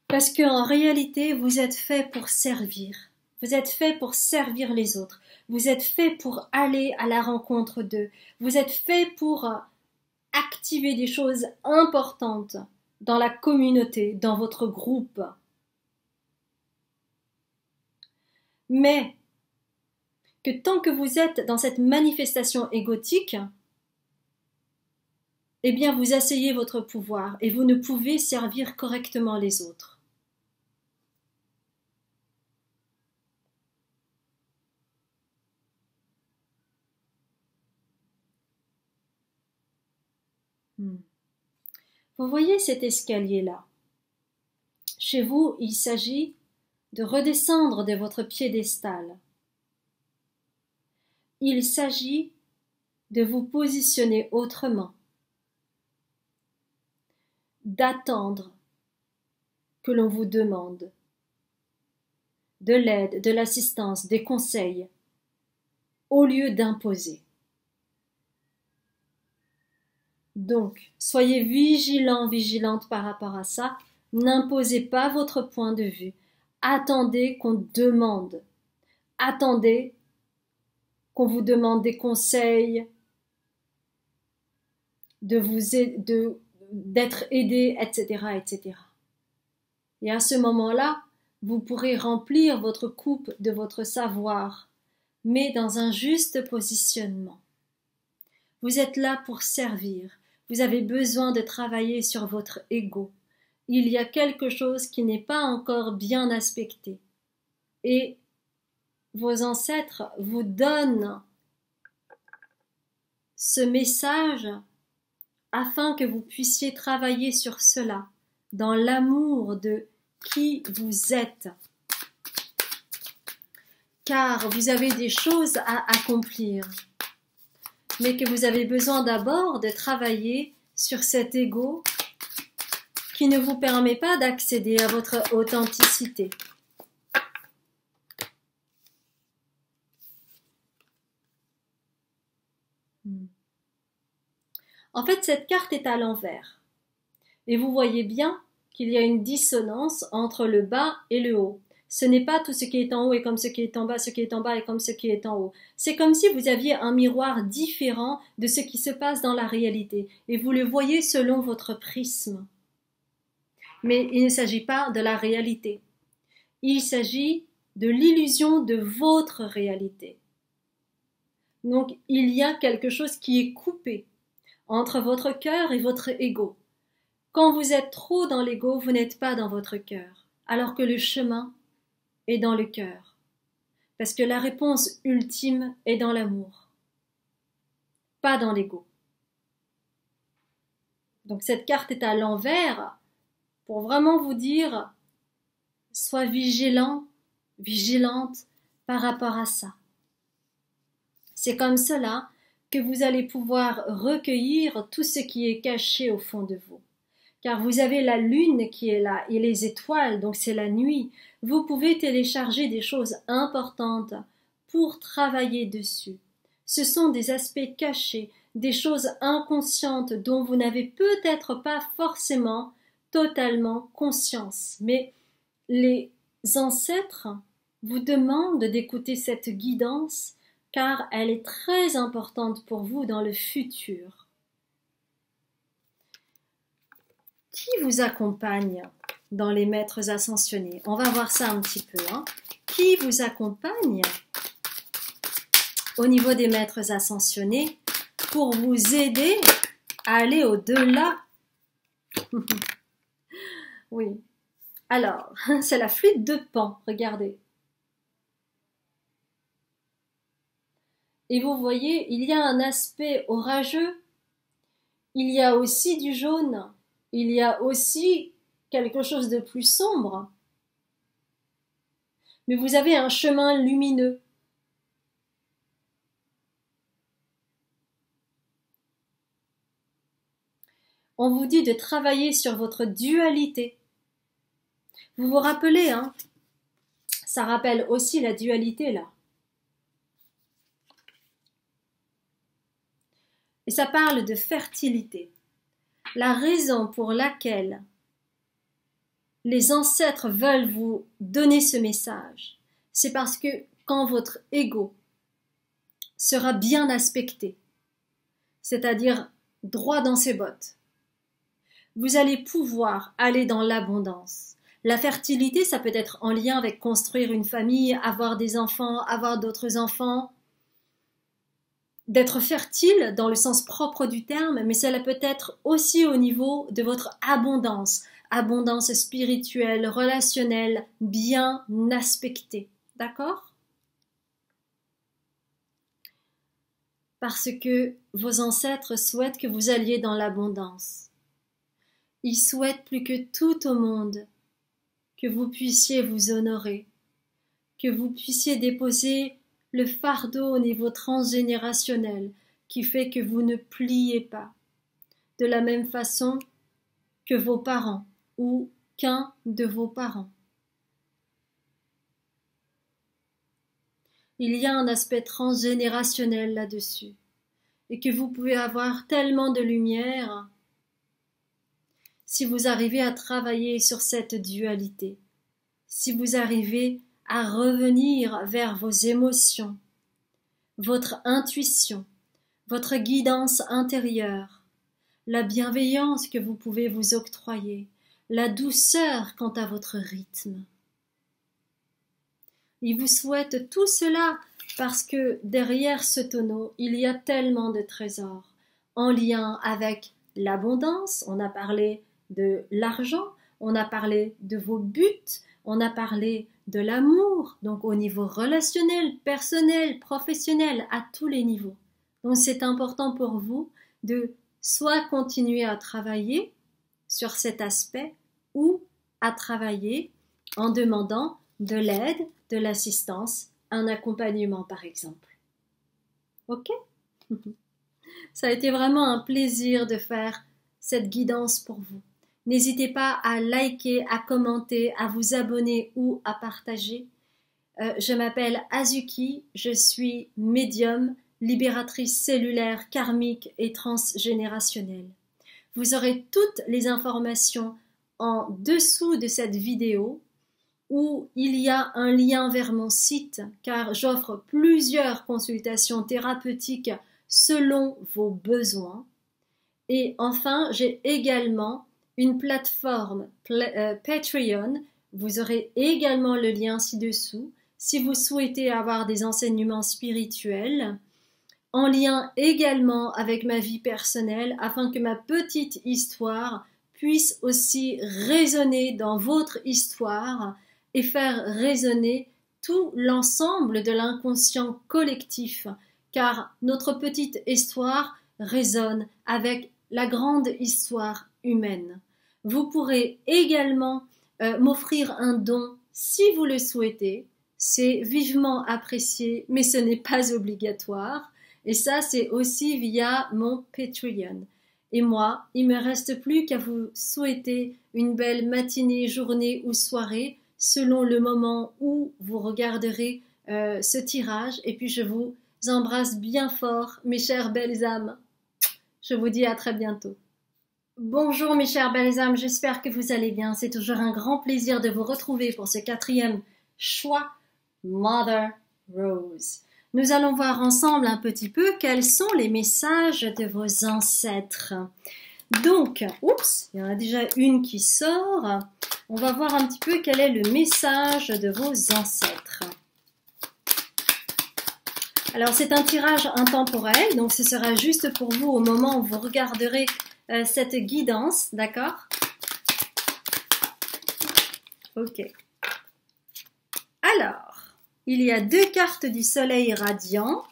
Parce qu'en réalité, vous êtes fait pour servir. Vous êtes fait pour servir les autres. Vous êtes fait pour aller à la rencontre d'eux. Vous êtes fait pour activer des choses importantes dans la communauté, dans votre groupe. Mais que tant que vous êtes dans cette manifestation égotique, eh bien vous asseyez votre pouvoir et vous ne pouvez servir correctement les autres. Vous voyez cet escalier-là. Chez vous, il s'agit de redescendre de votre piédestal. Il s'agit de vous positionner autrement, d'attendre que l'on vous demande de l'aide, de l'assistance, des conseils, au lieu d'imposer. Donc, soyez vigilants, vigilantes par rapport à ça. N'imposez pas votre point de vue. Attendez qu'on demande. Attendez qu'on vous demande des conseils, d'être aidé, etc., etc. Et à ce moment-là, Vous pourrez remplir votre coupe de votre savoir, mais dans un juste positionnement. Vous êtes là pour servir. Vous avez besoin de travailler sur votre ego. Il y a quelque chose qui n'est pas encore bien aspecté. Et vos ancêtres vous donnent ce message afin que vous puissiez travailler sur cela, dans l'amour de qui vous êtes. Car vous avez des choses à accomplir, mais que vous avez besoin d'abord de travailler sur cet ego qui ne vous permet pas d'accéder à votre authenticité. En fait, cette carte est à l'envers. Et vous voyez bien qu'il y a une dissonance entre le bas et le haut. Ce n'est pas tout ce qui est en haut est comme ce qui est en bas, ce qui est en bas est comme ce qui est en haut. C'est comme si vous aviez un miroir différent de ce qui se passe dans la réalité, et vous le voyez selon votre prisme. Mais il ne s'agit pas de la réalité. Il s'agit de l'illusion de votre réalité. Donc, il y a quelque chose qui est coupé entre votre cœur et votre ego. Quand vous êtes trop dans l'ego, vous n'êtes pas dans votre cœur, alors que le chemin est dans le cœur. Parce que la réponse ultime est dans l'amour, pas dans l'ego. Donc cette carte est à l'envers pour vraiment vous dire, sois vigilant, vigilante par rapport à ça. C'est comme cela que vous allez pouvoir recueillir tout ce qui est caché au fond de vous. Car vous avez la lune qui est là et les étoiles, donc c'est la nuit. Vous pouvez télécharger des choses importantes pour travailler dessus. Ce sont des aspects cachés, des choses inconscientes dont vous n'avez peut-être pas forcément totalement conscience. Mais les ancêtres vous demandent d'écouter cette guidance car elle est très importante pour vous dans le futur. Qui vous accompagne dans les maîtres ascensionnés? On va voir ça un petit peu. Qui vous accompagne au niveau des maîtres ascensionnés pour vous aider à aller au-delà? Oui. Alors, c'est la flûte de Pan, regardez. Et vous voyez, il y a un aspect orageux, il y a aussi du jaune, il y a aussi quelque chose de plus sombre. Mais vous avez un chemin lumineux. On vous dit de travailler sur votre dualité. Vous vous rappelez, ça rappelle aussi la dualité là. Et ça parle de fertilité. La raison pour laquelle les ancêtres veulent vous donner ce message, c'est parce que quand votre ego sera bien aspecté, c'est-à-dire droit dans ses bottes, vous allez pouvoir aller dans l'abondance. La fertilité, ça peut être en lien avec construire une famille, avoir des enfants, avoir d'autres enfants, d'être fertile dans le sens propre du terme, mais cela peut être aussi au niveau de votre abondance, abondance spirituelle, relationnelle, bien aspectée. D'accord? Parce que vos ancêtres souhaitent que vous alliez dans l'abondance. Ils souhaitent plus que tout au monde que vous puissiez vous honorer, que vous puissiez déposer le fardeau au niveau transgénérationnel qui fait que vous ne pliez pas de la même façon que vos parents ou qu'un de vos parents. Il y a un aspect transgénérationnel là-dessus et que vous pouvez avoir tellement de lumière si vous arrivez à travailler sur cette dualité, si vous arrivez à revenir vers vos émotions, votre intuition, votre guidance intérieure, la bienveillance que vous pouvez vous octroyer, la douceur quant à votre rythme. Il vous souhaite tout cela parce que derrière ce tonneau, il y a tellement de trésors en lien avec l'abondance. On a parlé de l'argent, on a parlé de vos buts, on a parlé de l'amour, donc au niveau relationnel, personnel, professionnel, à tous les niveaux. Donc c'est important pour vous de soit continuer à travailler sur cet aspect ou à travailler en demandant de l'aide, de l'assistance, un accompagnement par exemple. Ok? Ça a été vraiment un plaisir de faire cette guidance pour vous. N'hésitez pas à liker, à commenter, à vous abonner ou à partager. Je m'appelle Azuki, je suis médium, libératrice cellulaire, karmique et transgénérationnelle. Vous aurez toutes les informations en dessous de cette vidéo où il y a un lien vers mon site car j'offre plusieurs consultations thérapeutiques selon vos besoins. Et enfin, j'ai également une plateforme Patreon. Vous aurez également le lien ci-dessous si vous souhaitez avoir des enseignements spirituels en lien également avec ma vie personnelle afin que ma petite histoire puisse aussi résonner dans votre histoire et faire résonner tout l'ensemble de l'inconscient collectif car notre petite histoire résonne avec la grande histoire humaine. Vous pourrez également m'offrir un don si vous le souhaitez. C'est vivement apprécié, mais ce n'est pas obligatoire. Et ça, c'est aussi via mon Patreon. Et moi, il ne me reste plus qu'à vous souhaiter une belle matinée, journée ou soirée, selon le moment où vous regarderez ce tirage. Et puis, je vous embrasse bien fort, mes chères belles âmes. Je vous dis à très bientôt. Bonjour mes chères belles âmes, j'espère que vous allez bien. C'est toujours un grand plaisir de vous retrouver pour ce 4e choix Mother Rose. Nous allons voir ensemble un petit peu quels sont les messages de vos ancêtres. Donc, oups, il y en a déjà une qui sort. On va voir un petit peu quel est le message de vos ancêtres. Alors, c'est un tirage intemporel, donc ce sera juste pour vous au moment où vous regarderez cette guidance, d'accord? Ok. Alors, il y a 2 cartes du soleil radiant.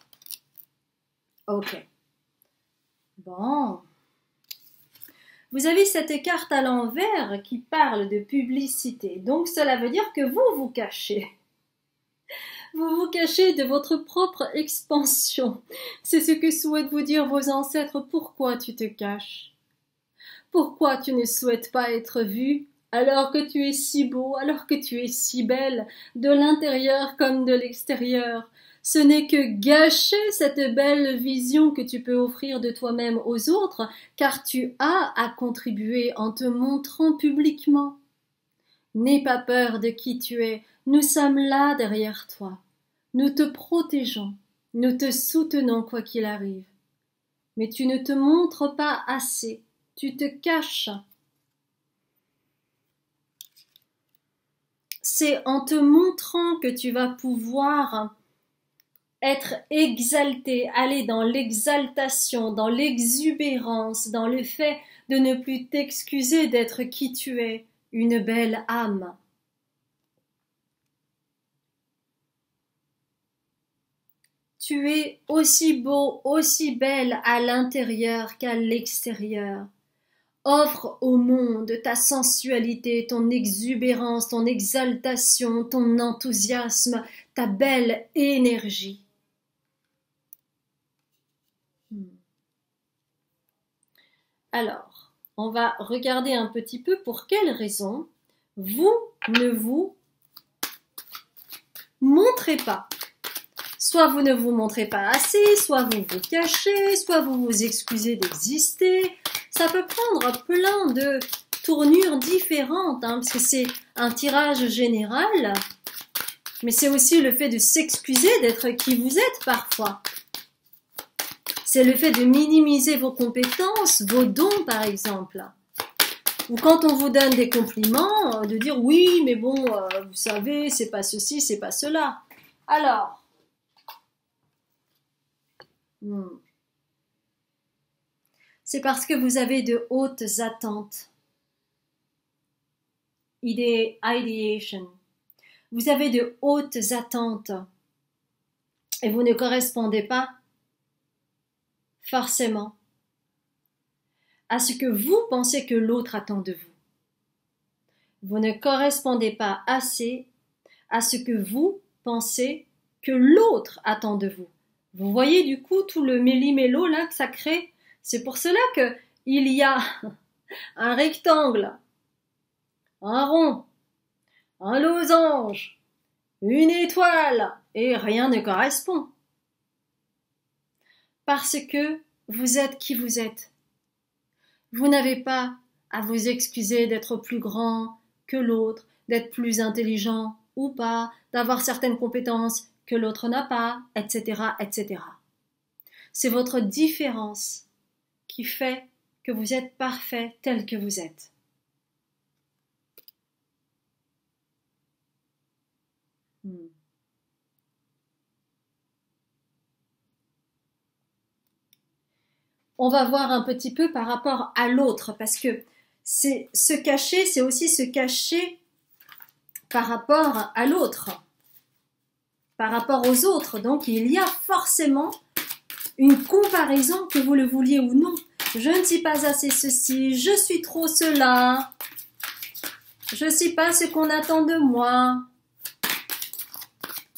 Ok. Bon. Vous avez cette carte à l'envers qui parle de publicité. Donc, cela veut dire que vous vous cachez. Vous vous cachez de votre propre expansion. C'est ce que souhaitent vous dire vos ancêtres. Pourquoi tu te caches? Pourquoi tu ne souhaites pas être vu alors que tu es si beau, alors que tu es si belle, de l'intérieur comme de l'extérieur? Ce n'est que gâcher cette belle vision que tu peux offrir de toi-même aux autres, car tu as à contribuer en te montrant publiquement. N'aie pas peur de qui tu es, nous sommes là derrière toi. Nous te protégeons, nous te soutenons quoi qu'il arrive. Mais tu ne te montres pas assez, tu te caches. C'est en te montrant que tu vas pouvoir être exalté, aller dans l'exaltation, dans l'exubérance, dans le fait de ne plus t'excuser d'être qui tu es, une belle âme. Tu es aussi beau, aussi belle à l'intérieur qu'à l'extérieur. Offre au monde ta sensualité, ton exubérance, ton exaltation, ton enthousiasme, ta belle énergie. Alors, on va regarder un petit peu pour quelles raisons vous ne vous montrez pas. Soit vous ne vous montrez pas assez, soit vous vous cachez, soit vous vous excusez d'exister. Ça peut prendre plein de tournures différentes, parce que c'est un tirage général, mais c'est aussi le fait de s'excuser d'être qui vous êtes parfois. C'est le fait de minimiser vos compétences, vos dons par exemple. Ou quand on vous donne des compliments, de dire oui, mais bon, vous savez, c'est pas ceci, c'est pas cela. Alors, c'est parce que vous avez de hautes attentes. Ideation. Vous avez de hautes attentes et vous ne correspondez pas forcément à ce que vous pensez que l'autre attend de vous. Vous ne correspondez pas assez à ce que vous pensez que l'autre attend de vous. Vous voyez du coup tout le méli-mélo là que ça crée. C'est pour cela que il y a un rectangle, un rond, un losange, une étoile et rien ne correspond. Parce que vous êtes qui vous êtes. Vous n'avez pas à vous excuser d'être plus grand que l'autre, d'être plus intelligent ou pas, d'avoir certaines compétences que l'autre n'a pas, etc., etc. C'est votre différence qui fait que vous êtes parfait tel que vous êtes. On va voir un petit peu par rapport à l'autre, parce que c'est se cacher, c'est aussi se cacher par rapport à l'autre, par rapport aux autres. Donc il y a forcément une comparaison, que vous le vouliez ou non. Je ne suis pas assez ceci, je suis trop cela, je ne suis pas ce qu'on attend de moi.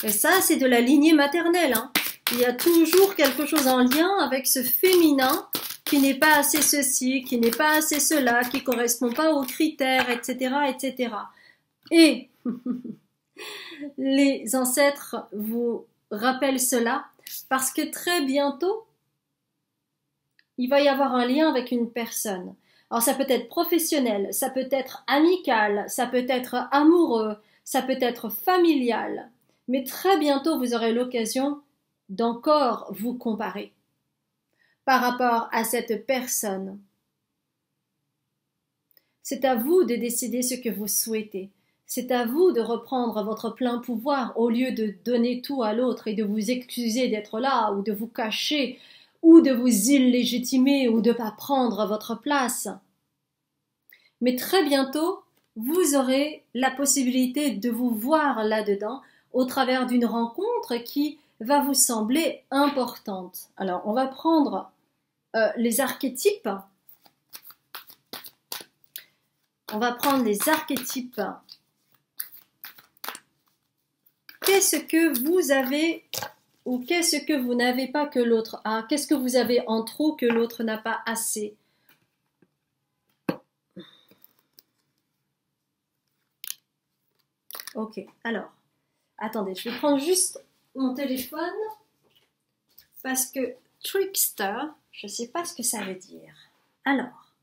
Et ça, c'est de la lignée maternelle, hein. Il y a toujours quelque chose en lien avec ce féminin qui n'est pas assez ceci, qui n'est pas assez cela, qui ne correspond pas aux critères, etc., etc. Et les ancêtres vous rappellent cela parce que très bientôt, il va y avoir un lien avec une personne. Alors ça peut être professionnel, ça peut être amical, ça peut être amoureux, ça peut être familial. Mais très bientôt, vous aurez l'occasion d'encore vous comparer par rapport à cette personne. C'est à vous de décider ce que vous souhaitez. C'est à vous de reprendre votre plein pouvoir au lieu de donner tout à l'autre et de vous excuser d'être là ou de vous cacher ou de vous illégitimer ou de ne pas prendre votre place. Mais très bientôt, vous aurez la possibilité de vous voir là-dedans au travers d'une rencontre qui va vous sembler importante. Alors, on va prendre les archétypes. On va prendre les archétypes. Qu'est-ce que vous avez ou qu'est-ce que vous n'avez pas que l'autre a? Qu'est-ce que vous avez en trop que l'autre n'a pas assez? Ok, alors, attendez, je vais prendre juste mon téléphone parce que trickster, je ne sais pas ce que ça veut dire. Alors,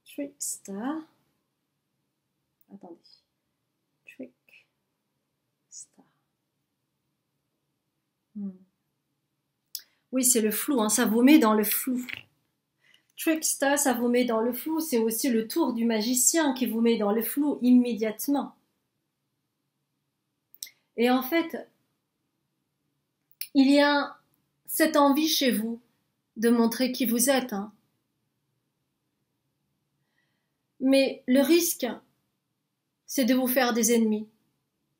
trickster, attendez, trickster. Oui, c'est le flou, hein, ça vous met dans le flou. Trickster, ça vous met dans le flou, c'est aussi le tour du magicien qui vous met dans le flou immédiatement. Et en fait, il y a cette envie chez vous de montrer qui vous êtes. Hein. Mais le risque, c'est de vous faire des ennemis,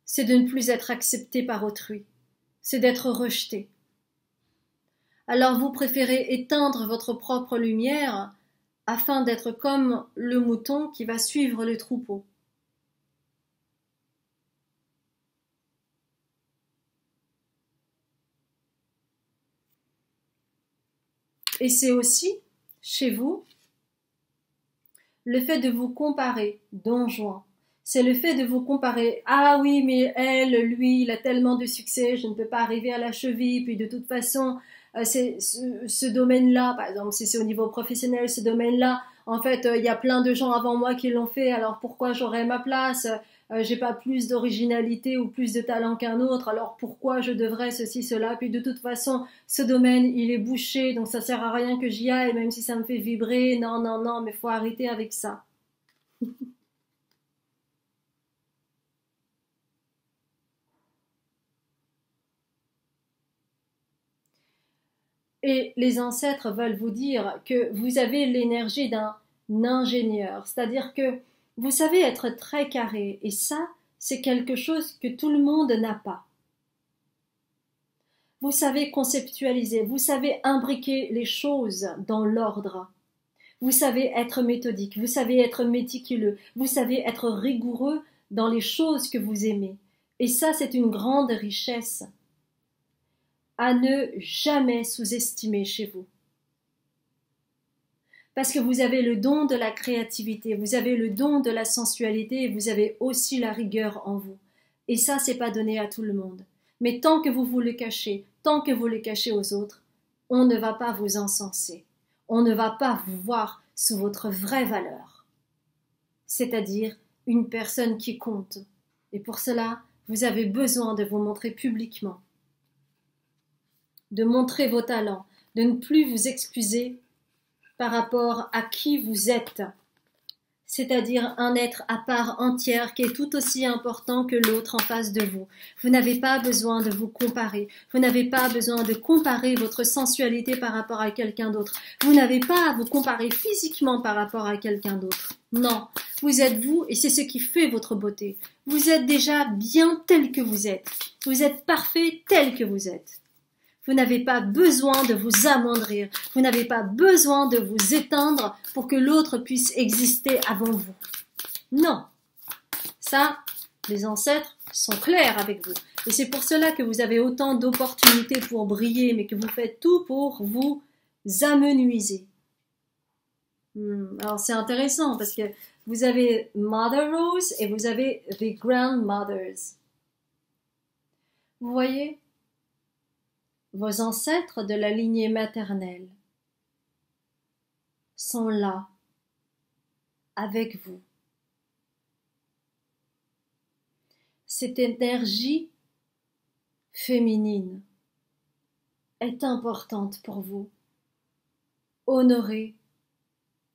c'est de ne plus être accepté par autrui, c'est d'être rejeté. Alors vous préférez éteindre votre propre lumière afin d'être comme le mouton qui va suivre le troupeau. Et c'est aussi, chez vous, le fait de vous comparer, Don Juan. C'est le fait de vous comparer. Ah oui, mais elle, lui, il a tellement de succès, je ne peux pas arriver à la cheville, puis de toute façon, c'est ce domaine-là, par exemple, si c'est au niveau professionnel, ce domaine-là, en fait, il y a plein de gens avant moi qui l'ont fait, alors pourquoi j'aurais ma place? j'ai pas plus d'originalité ou plus de talent qu'un autre, alors pourquoi je devrais ceci, cela? Puis de toute façon, ce domaine, il est bouché, donc ça sert à rien que j'y aille, même si ça me fait vibrer. Non, non, non, mais faut arrêter avec ça. Et les ancêtres veulent vous dire que vous avez l'énergie d'un ingénieur, c'est-à-dire que vous savez être très carré, et ça, c'est quelque chose que tout le monde n'a pas. Vous savez conceptualiser, vous savez imbriquer les choses dans l'ordre. Vous savez être méthodique, vous savez être méticuleux, vous savez être rigoureux dans les choses que vous aimez. Et ça, c'est une grande richesse à ne jamais sous-estimer chez vous. Parce que vous avez le don de la créativité, vous avez le don de la sensualité et vous avez aussi la rigueur en vous. Et ça, c'est pas donné à tout le monde. Mais tant que vous le cachez, tant que vous le cachez aux autres, on ne va pas vous encenser. On ne va pas vous voir sous votre vraie valeur. C'est-à-dire une personne qui compte. Et pour cela, vous avez besoin de vous montrer publiquement, de montrer vos talents, de ne plus vous excuser par rapport à qui vous êtes, c'est-à-dire un être à part entière qui est tout aussi important que l'autre en face de vous. Vous n'avez pas besoin de vous comparer, vous n'avez pas besoin de comparer votre sensualité par rapport à quelqu'un d'autre, vous n'avez pas à vous comparer physiquement par rapport à quelqu'un d'autre. Non, vous êtes vous et c'est ce qui fait votre beauté. Vous êtes déjà bien tel que vous êtes parfait tel que vous êtes. Vous n'avez pas besoin de vous amoindrir. Vous n'avez pas besoin de vous éteindre pour que l'autre puisse exister avant vous. Non. Ça, les ancêtres sont clairs avec vous. Et c'est pour cela que vous avez autant d'opportunités pour briller, mais que vous faites tout pour vous amenuiser. Alors c'est intéressant parce que vous avez Mother Rose et vous avez the Grandmothers. Vous voyez ? Vos ancêtres de la lignée maternelle sont là, avec vous. Cette énergie féminine est importante pour vous. Honorez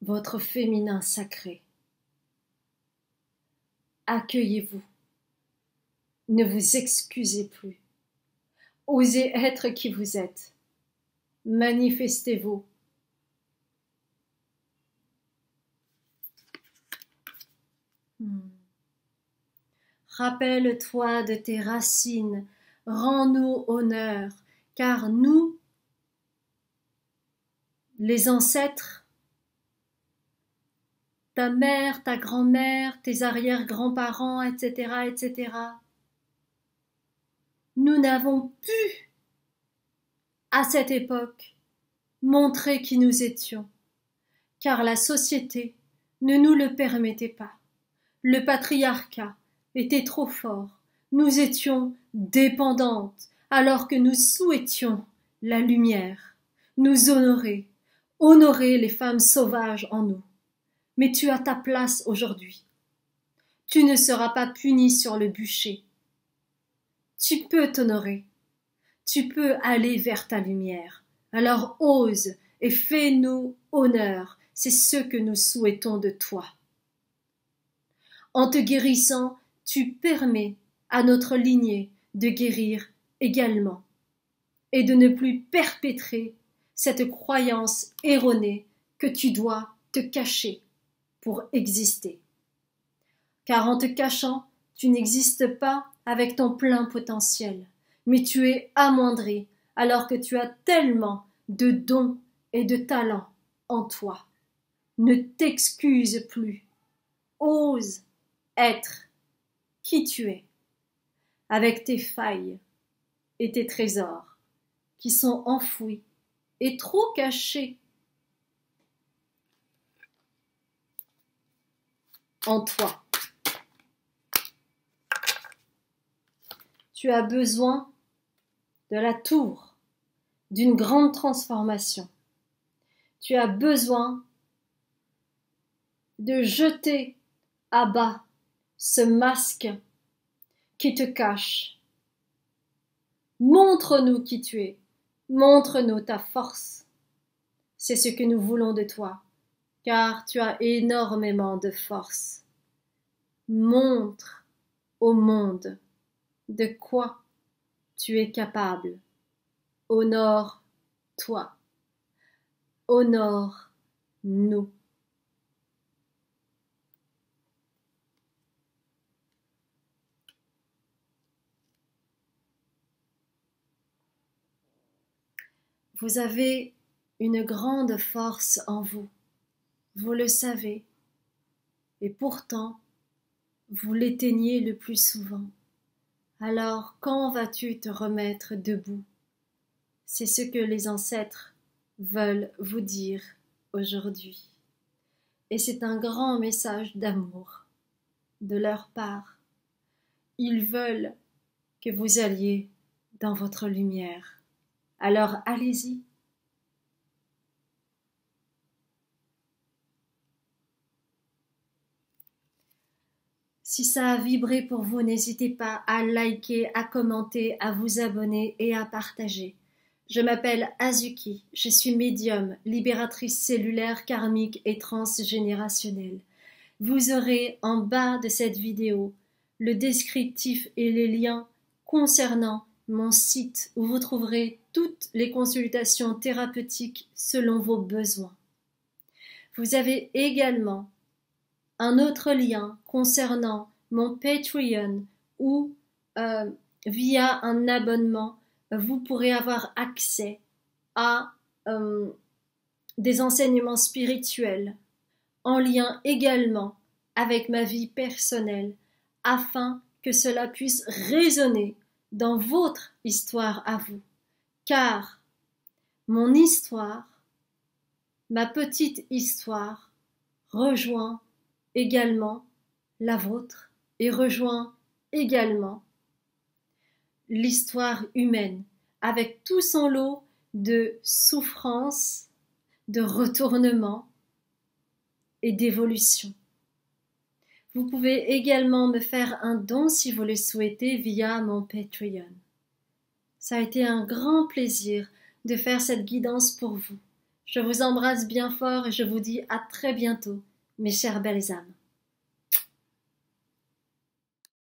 votre féminin sacré. Accueillez-vous. Ne vous excusez plus. Osez être qui vous êtes. Manifestez-vous. Rappelle-toi de tes racines. Rends-nous honneur, car nous, les ancêtres, ta mère, ta grand-mère, tes arrière-grands-parents, etc., etc., nous n'avons pu, à cette époque, montrer qui nous étions, car la société ne nous le permettait pas. Le patriarcat était trop fort. Nous étions dépendantes, alors que nous souhaitions la lumière, nous honorer, honorer les femmes sauvages en nous. Mais tu as ta place aujourd'hui. Tu ne seras pas puni sur le bûcher. Tu peux t'honorer. Tu peux aller vers ta lumière. Alors ose et fais-nous honneur. C'est ce que nous souhaitons de toi. En te guérissant, tu permets à notre lignée de guérir également et de ne plus perpétrer cette croyance erronée que tu dois te cacher pour exister. Car en te cachant, tu n'existes pas avec ton plein potentiel, mais tu es amoindri alors que tu as tellement de dons et de talents en toi. Ne t'excuse plus. Ose être qui tu es, avec tes failles et tes trésors qui sont enfouis et trop cachés en toi. Tu as besoin de la tour, d'une grande transformation. Tu as besoin de jeter à bas ce masque qui te cache. Montre-nous qui tu es, montre-nous ta force. C'est ce que nous voulons de toi, car tu as énormément de force. Montre au monde de quoi tu es capable. Honore-toi. Honore-nous. Vous avez une grande force en vous, vous le savez, et pourtant, vous l'éteignez le plus souvent. Alors, quand vas-tu te remettre debout? C'est ce que les ancêtres veulent vous dire aujourd'hui. Et c'est un grand message d'amour de leur part. Ils veulent que vous alliez dans votre lumière. Alors allez-y. Si ça a vibré pour vous, n'hésitez pas à liker, à commenter, à vous abonner et à partager. Je m'appelle Azuki, je suis médium, libératrice cellulaire, karmique et transgénérationnelle. Vous aurez en bas de cette vidéo le descriptif et les liens concernant mon site où vous trouverez toutes les consultations thérapeutiques selon vos besoins. Vous avez également un autre lien concernant mon Patreon où via un abonnement vous pourrez avoir accès à des enseignements spirituels en lien également avec ma vie personnelle afin que cela puisse résonner dans votre histoire à vous. Car mon histoire, ma petite histoire, rejoint également la vôtre et rejoint également l'histoire humaine avec tout son lot de souffrances, de retournements et d'évolution. Vous pouvez également me faire un don si vous le souhaitez via mon Patreon. Ça a été un grand plaisir de faire cette guidance pour vous. Je vous embrasse bien fort et je vous dis à très bientôt, mes chères belles âmes.